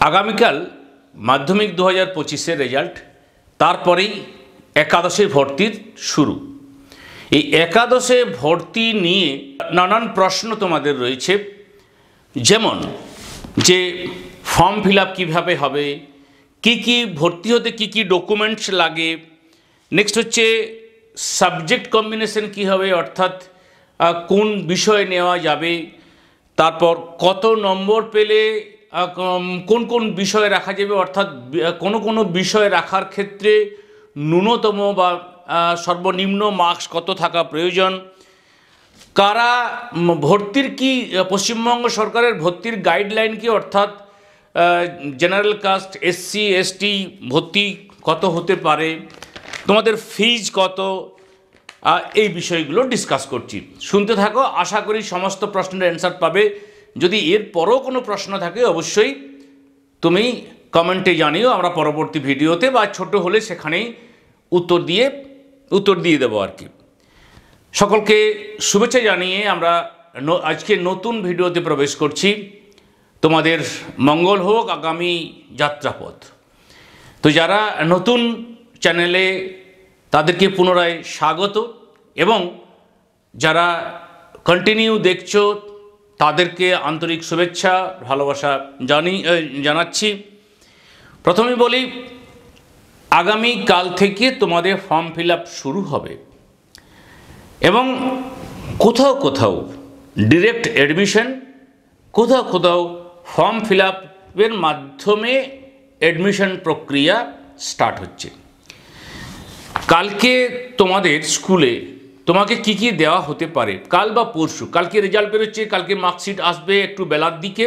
আগামীকাল মাধ্যমিক 2025-এর রেজাল্ট, তারপরেই একাদশে ভর্তির শুরু। এই একাদশে ভর্তি নিয়ে নানান প্রশ্ন তোমাদের রয়েছে, যেমন যে ফর্ম ফিল আপ কীভাবে হবে, কি ভর্তি হতে কি ডকুমেন্টস লাগে, নেক্সট হচ্ছে সাবজেক্ট কম্বিনেশন কী হবে, অর্থাৎ কোন বিষয় নেওয়া যাবে, তারপর কত নম্বর পেলে কোন কোন বিষয় রাখা যাবে, অর্থাৎ কোনো বিষয় রাখার ক্ষেত্রে ন্যূনতম বা সর্বনিম্ন মার্কস কত থাকা প্রয়োজন, কারা ভর্তির কি পশ্চিমবঙ্গ সরকারের ভর্তির গাইডলাইন কি, অর্থাৎ জেনারেল কাস্ট, এসসি এসটি ভর্তি কত হতে পারে, তোমাদের ফিজ কত, এই বিষয়গুলো ডিসকাস করছি। শুনতে থাকো, আশা করি সমস্ত প্রশ্নের অ্যান্সার পাবে। যদি এর পরও কোনো প্রশ্ন থাকে অবশ্যই তুমি কমেন্টে জানিও, আমরা পরবর্তী ভিডিওতে বা ছোট হলে সেখানেই উত্তর দিয়ে দেবো আর কি। সকলকে শুভেচ্ছা জানিয়ে আমরা আজকে নতুন ভিডিওতে প্রবেশ করছি। তোমাদের মঙ্গল হোক আগামী যাত্রাপথ। তো যারা নতুন চ্যানেলে, তাদেরকে পুনরায় স্বাগত, এবং যারা কন্টিনিউ দেখছো তাদেরকে আন্তরিক শুভেচ্ছা ভালোবাসা জানাচ্ছি। প্রথমে বলি, আগামী কাল থেকে তোমাদের ফর্ম ফিল আপ শুরু হবে, এবং কোথাও কোথাও ডিরেক্ট অ্যাডমিশন, কোথাও কোথাও ফর্ম ফিল আপের মাধ্যমে অ্যাডমিশন প্রক্রিয়া স্টার্ট হচ্ছে। কালকে তোমাদের স্কুলে তোমাকে কি দেওয়া হতে পারে, কাল বা পরশু, কালকে রেজাল্ট বেরোচ্ছে, কালকে মার্কশিট আসবে একটু বেলার দিকে,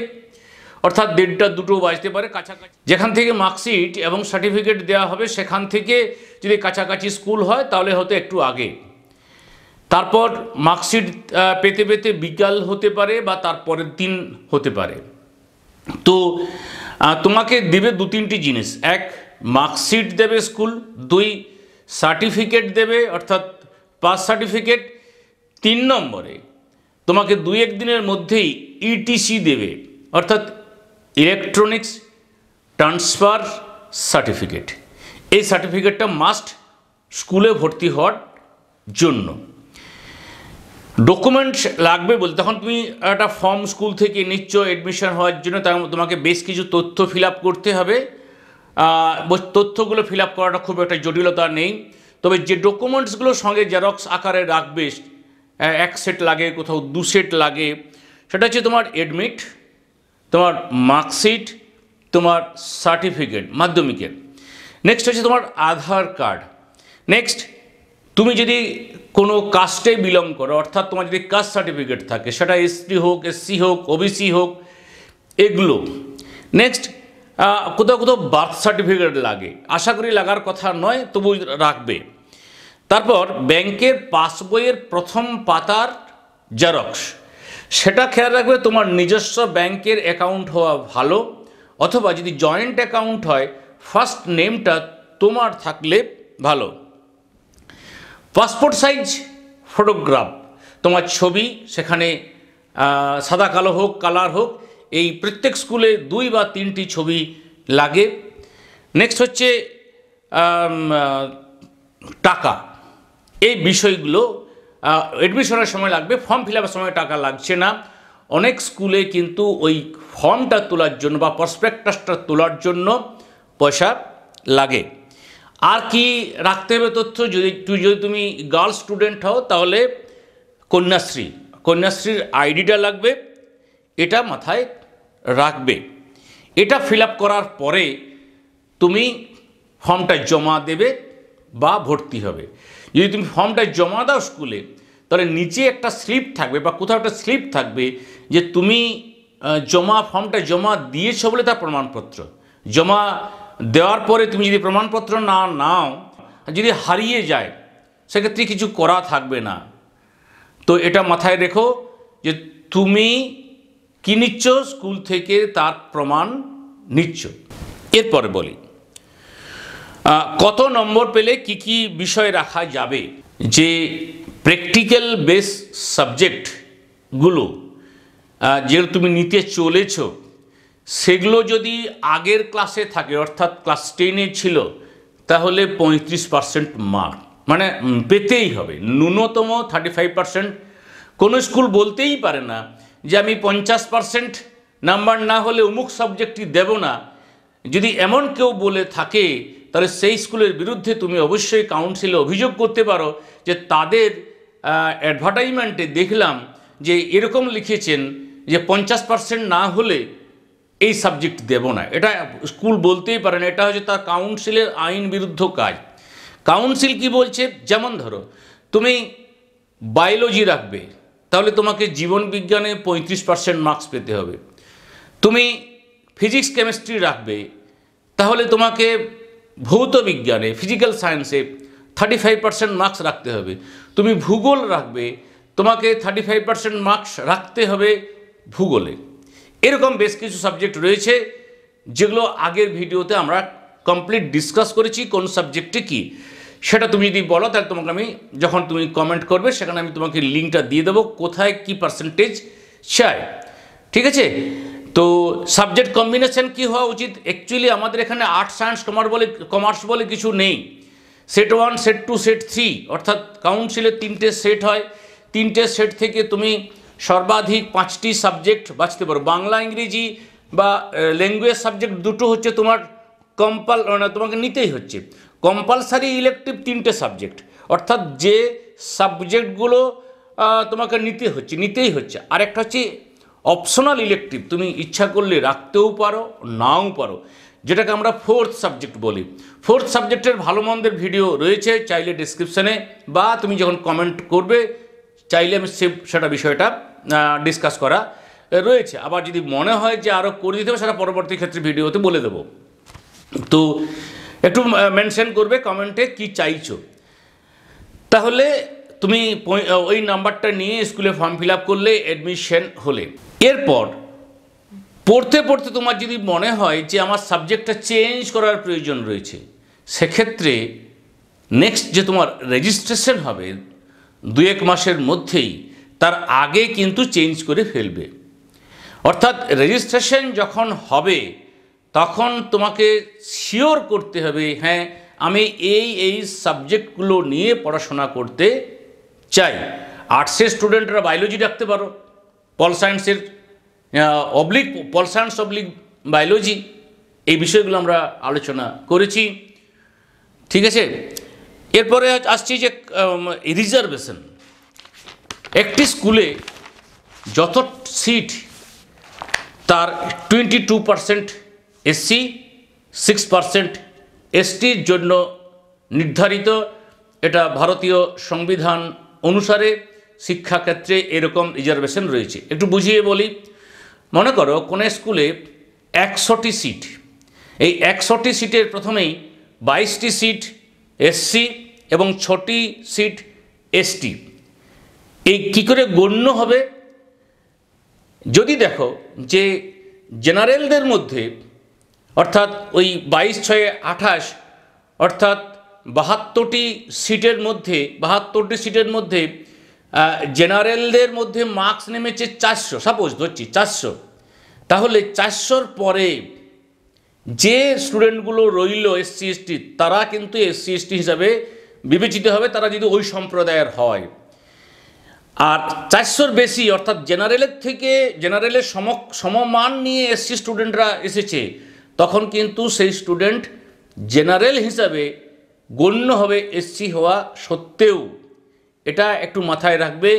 অর্থাৎ 1:30-2 বাজতে পারে কাছাকাছি। যেখান থেকে মার্কশিট এবং সার্টিফিকেট দেওয়া হবে সেখান থেকে যদি কাছাকাছি স্কুল হয় তাহলে হয়তো একটু আগে, তারপর মার্কশিট পেতে পেতে বিকাল হতে পারে বা তারপরের দিন হতে পারে। তো তোমাকে দেবে 2-3টি জিনিস, 1 মার্কশিট দেবে স্কুল, 2 সার্টিফিকেট দেবে অর্থাৎ পাস সার্টিফিকেট, 3 নম্বরে তোমাকে 2-1 দিনের মধ্যেই ইটিসি দেবে অর্থাৎ ইলেকট্রনিক্স ট্রান্সফার সার্টিফিকেট। এই সার্টিফিকেটটা মাস্ট স্কুলে ভর্তি হওয়ার জন্য। ডকুমেন্টস লাগবে বলতে, তখন তুমি একটা ফর্ম স্কুল থেকে নিচ্ছ অ্যাডমিশন হওয়ার জন্য, তোমাকে বেশ কিছু তথ্য ফিল আপ করতে হবে। তথ্যগুলো ফিল আপ করাটা খুব একটা জটিলতা নেই, তবে যে ডকুমেন্টসগুলো সঙ্গে জেরক্স আকারে রাখবে, 1 সেট লাগে, কোথাও 2 সেট লাগে, সেটা হচ্ছে তোমার অ্যাডমিট, তোমার মার্কশিট, তোমার সার্টিফিকেট মাধ্যমিকের, নেক্সট হচ্ছে তোমার আধার কার্ড, নেক্সট তুমি যদি কোনো কাস্টে বিলং করো, অর্থাৎ তোমার যদি কাস্ট সার্টিফিকেট থাকে, সেটা এসটি হোক, এসসি হোক, ওবিসি হোক, এগুলো, নেক্সট কোথাও কোথাও বার্থ সার্টিফিকেট লাগে, আশা করি লাগার কথা নয়, তবু রাখবে। তারপর ব্যাংকের পাসবইয়ের প্রথম পাতার জেরক্স, সেটা খেয়াল রাখবে তোমার নিজস্ব ব্যাংকের অ্যাকাউন্ট হওয়া ভালো, অথবা যদি জয়েন্ট অ্যাকাউন্ট হয় ফার্স্ট নেমটা তোমার থাকলে ভালো। পাসপোর্ট সাইজ ফটোগ্রাফ, তোমার ছবি, সেখানে সাদা কালো হোক কালার হোক, এই প্রত্যেক স্কুলে 2 বা 3টি ছবি লাগে। নেক্সট হচ্ছে টাকা, এই বিষয়গুলো অ্যাডমিশনের সময় লাগবে, ফর্ম ফিল আপের সময় টাকা লাগছে না। অনেক স্কুলে কিন্তু ওই ফর্মটা তোলার জন্য বা প্রসপেক্টাসটা তোলার জন্য পয়সা লাগে। আর কি রাখতে হবে তথ্য, যদি তুমি গার্লস স্টুডেন্ট হও তাহলে কন্যাশ্রীর আইডিটা লাগবে, এটা মাথায় রাখবে। এটা ফিল আপ করার পরে তুমি ফর্মটা জমা দেবে বা ভর্তি হবে। যদি তুমি ফর্মটা জমা দাও স্কুলে, তাহলে নিচে একটা স্লিপ থাকবে বা কোথাও একটা স্লিপ থাকবে যে তুমি ফর্মটা জমা দিয়েছো বলে তার প্রমাণপত্র। জমা দেওয়ার পরে তুমি যদি প্রমাণপত্র না নাও, যদি হারিয়ে যায়, সেক্ষেত্রে কিছু করা থাকবে না। তো এটা মাথায় রেখো যে তুমি কি নিচ্ছ, স্কুল থেকে তার প্রমাণ নিচ্ছ। এরপরে বলি, কত নম্বর পেলে কি বিষয় রাখা যাবে। যে প্র্যাকটিক্যাল বেস সাবজেক্টগুলো যে তুমি নিতে চলেছ, সেগুলো যদি আগের ক্লাসে থাকে, অর্থাৎ ক্লাস 10-এ ছিল, তাহলে 35% মার্ক মানে পেতেই হবে, ন্যূনতম 35%। কোনো স্কুল বলতেই পারে না যে আমি 50% নাম্বার না হলে অমুক সাবজেক্টটি দেব না। যদি এমন কেউ বলে থাকে তাহলে সেই স্কুলের বিরুদ্ধে তুমি অবশ্যই কাউন্সিলে অভিযোগ করতে পারো যে তাদের অ্যাডভার্টাইজমেন্টে দেখলাম যে এরকম লিখেছেন যে 50% না হলে এই সাবজেক্ট দেব না। এটা স্কুল বলতেই পারে না, এটা হচ্ছে তার কাউন্সিলের আইন বিরুদ্ধ কাজ। কাউন্সিল কি বলছে, যেমন ধরো তুমি বায়োলজি রাখবে, তাহলে তোমাকে জীবন বিজ্ঞানে 35% মার্কস পেতে হবে। তুমি ফিজিক্স কেমিস্ট্রি রাখবে, তাহলে তোমাকে ভৌত বিজ্ঞানে ফিজিক্যাল সায়েন্সে 35% মার্কস রাখতে হবে। তুমি ভূগোল রাখবে, তোমাকে 35% মার্কস রাখতে হবে ভূগোলে। এরকম বেশ কিছু সাবজেক্ট রয়েছে যেগুলো আগের ভিডিওতে আমরা কমপ্লিট ডিসকাস করেছি কোন সাবজেক্টে কি। সেটা তুমি যদি বলো তাহলে তোমাকে আমি, যখন তুমি কমেন্ট করবে সেখানে আমি তোমাকে লিঙ্কটা দিয়ে দেবো কোথায় কি পার্সেন্টেজ চাই, ঠিক আছে। তো সাবজেক্ট কম্বিনেশন কি হওয়া উচিত, অ্যাকচুয়ালি আমাদের এখানে আর্টস সায়েন্স কমার্স বলে কিছু নেই। সেট 1, সেট 2, সেট 3, অর্থাৎ কাউন্সিলের 3টে সেট হয়। 3টে সেট থেকে তুমি সর্বাধিক 5টি সাবজেক্ট বাছতে পারো। বাংলা, ইংরেজি বা ল্যাঙ্গুয়েজ সাবজেক্ট দুটো হচ্ছে তোমার তোমাকে নিতেই হচ্ছে। কম্পালসারি ইলেকটিভ 3টে সাবজেক্ট, অর্থাৎ যে সাবজেক্টগুলো তোমাকে নিতেই হচ্ছে। আর একটা হচ্ছে অপশনাল ইলেকটিভ, তুমি ইচ্ছা করলে রাখতেও পারো নাও পারো, যেটাকে আমরা ফোর্থ সাবজেক্ট বলি। ফোর্থ সাবজেক্টের ভালো মন্দের ভিডিও রয়েছে, চাইলে ডিসক্রিপশানে বা তুমি যখন কমেন্ট করবে চাইলে আমি সেটা বিষয়টা ডিসকাস করা রয়েছে। আবার যদি মনে হয় যে আরও করে দিতে হবে, সেটা পরবর্তী ক্ষেত্রে ভিডিওতে বলে দেবো। তো একটু মেনশন করবে কমেন্টে কি চাইছো। তাহলে তুমি ওই নাম্বারটা নিয়ে স্কুলে ফর্ম ফিল আপ করলে অ্যাডমিশন হলে, এরপর পড়তে পড়তে তোমার যদি মনে হয় যে আমার সাবজেক্টটা চেঞ্জ করার প্রয়োজন রয়েছে, সেক্ষেত্রে নেক্সট যে তোমার রেজিস্ট্রেশন হবে 2-1 মাসের মধ্যেই, তার আগে কিন্তু চেঞ্জ করে ফেলবে। অর্থাৎ রেজিস্ট্রেশন যখন হবে তখন তোমাকে শিওর করতে হবে, হ্যাঁ আমি এই সাবজেক্টগুলো নিয়ে পড়াশোনা করতে চাই। আর্টসের স্টুডেন্টরা বায়োলজি রাখতে পারো, পল সায়েন্সের পল সায়েন্স বায়োলজি, এই বিষয়গুলো আমরা আলোচনা করেছি, ঠিক আছে। এরপরে আসছি যে রিজার্ভেশন। একটি স্কুলে যত সিট তার 22% এসসি, 6% এসটির জন্য নির্ধারিত। এটা ভারতীয় সংবিধান অনুসারে শিক্ষাক্ষেত্রে এরকম রিজার্ভেশন রয়েছে। একটু বুঝিয়ে বলি, মনে করো কোনো স্কুলে 100টি সিট, এই 100টি সিটের প্রথমেই 22টি সিট এসসি এবং 6টি সিট এসটি। এই কী করে গণ্য হবে, যদি দেখো যে জেনারেলদের মধ্যে, অর্থাৎ ওই 22×6 28, অর্থাৎ 72টি সিটের মধ্যে জেনারেলদের মধ্যে মার্কস নেমেছে 400, সাপোজ ধরছি 400, তাহলে 400-র পরে যে স্টুডেন্টগুলো রইল এসসি এসটি, তারা কিন্তু এসসি এসটি হিসাবে বিবেচিত হবে, তারা যদি ওই সম্প্রদায়ের হয়। আর 400-র বেশি, অর্থাৎ জেনারেলের সমমান নিয়ে এসসি স্টুডেন্টরা এসেছে, তখন কিন্তু সেই স্টুডেন্ট জেনারেল হিসাবে গণ্য হবে এসসি হওয়া সত্ত্বেও। এটা একটু মাথায় রাখবে।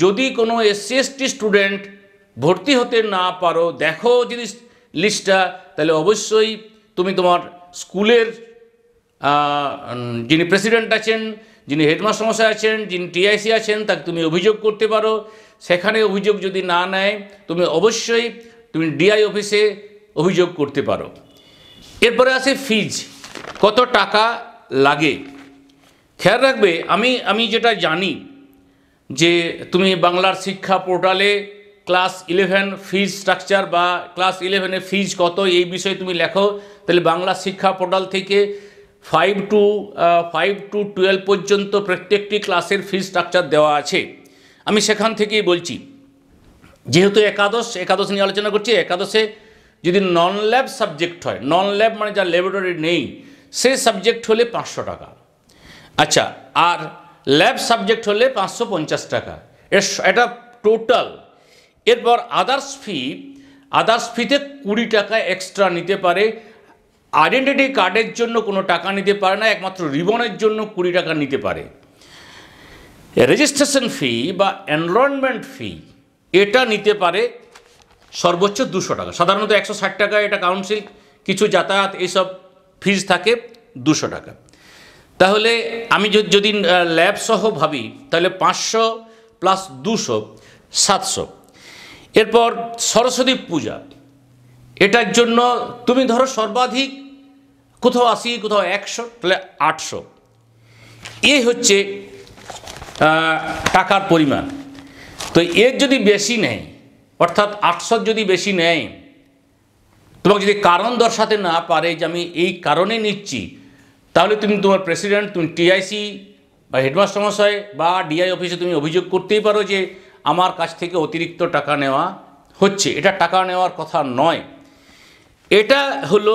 যদি কোনো এসসি এসটি স্টুডেন্ট ভর্তি হতে না পারো, দেখো যদি লিস্টটা, তাহলে অবশ্যই তুমি তোমার স্কুলের যিনি প্রেসিডেন্ট আছেন, যিনি হেডমাস্টার মশাই আছেন, যিনি টিআইসি আছেন, তাকে তুমি অভিযোগ করতে পারো। সেখানে অভিযোগ যদি না নেয়, তুমি অবশ্যই ডিআই অফিসে অভিযোগ করতে পারো। এরপরে আসে ফিজ, কত টাকা লাগে। খেয়াল রাখবে, আমি যেটা জানি যে তুমি বাংলার শিক্ষা পোর্টালে ক্লাস 11 ফিজ স্ট্রাকচার বা ক্লাস 11-এর ফিজ কত, এই বিষয়ে তুমি লেখো, তাহলে বাংলা শিক্ষা পোর্টাল থেকে 5 to 12 পর্যন্ত প্রত্যেকটি ক্লাসের ফিজ স্ট্রাকচার দেওয়া আছে। আমি সেখান থেকেই বলছি, যেহেতু একাদশ নিয়ে আলোচনা করছি, একাদশে যদি নন ল্যাব সাবজেক্ট হয়, নন ল্যাব মানে যার ল্যাবরেটরি নেই, সে সাবজেক্ট হলে 500 টাকা। আচ্ছা, আর ল্যাব সাবজেক্ট হলে 550 টাকা। এটা টোটাল। এরপর আদার্স ফিতে 20 টাকা এক্সট্রা নিতে পারে। আইডেন্টিটি কার্ডের জন্য কোনো টাকা নিতে পারে না, একমাত্র রিবনের জন্য 20 টাকা নিতে পারে। রেজিস্ট্রেশন ফি বা এনরোলমেন্ট ফি এটা নিতে পারে সর্বোচ্চ 200 টাকা। সাধারণত 160 টাকা এটা কাউন্সিল, কিছু যাতায়াত এইসব ফিজ থাকে 200 টাকা। তাহলে আমি যদি ল্যাব সহ ভাবি তাহলে 500 প্লাস 200 700। এরপর সরস্বতী পূজা, এটার জন্য তুমি ধরো সর্বাধিক কোথাও 80, কোথাও 100, তাহলে 800। এই হচ্ছে টাকার পরিমাণ। তো এর যদি বেশি নেয়, অর্থাৎ 800 যদি বেশি নেয়, তোমাকে যদি কারণ দর্শাতে না পারে যে আমি এই কারণে নিচ্ছি, তাহলে তুমি তোমার প্রেসিডেন্ট, তুমি টিআইসি বা হেডমাস্টার মশাই বা ডিআই অফিসে তুমি অভিযোগ করতেই পারো যে আমার কাছ থেকে অতিরিক্ত টাকা নেওয়া হচ্ছে। এটা টাকা নেওয়ার কথা নয়, এটা হলো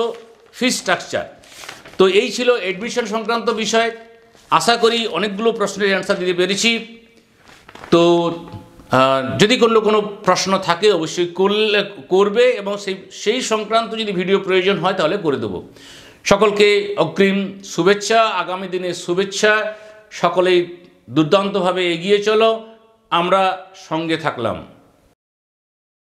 ফি স্ট্রাকচার। তো এই ছিল অ্যাডমিশন সংক্রান্ত বিষয়। আশা করি অনেকগুলো প্রশ্নের অ্যান্সার দিতে পেরেছি। তো যদি কোনো প্রশ্ন থাকে অবশ্যই করবে, এবং সেই সংক্রান্ত যদি ভিডিও প্রয়োজন হয় তাহলে করে দেবো। সকলকে অগ্রিম শুভেচ্ছা, আগামী দিনে শুভেচ্ছা। সকলেই দুর্দান্তভাবে এগিয়ে চলো, আমরা সঙ্গে থাকলাম।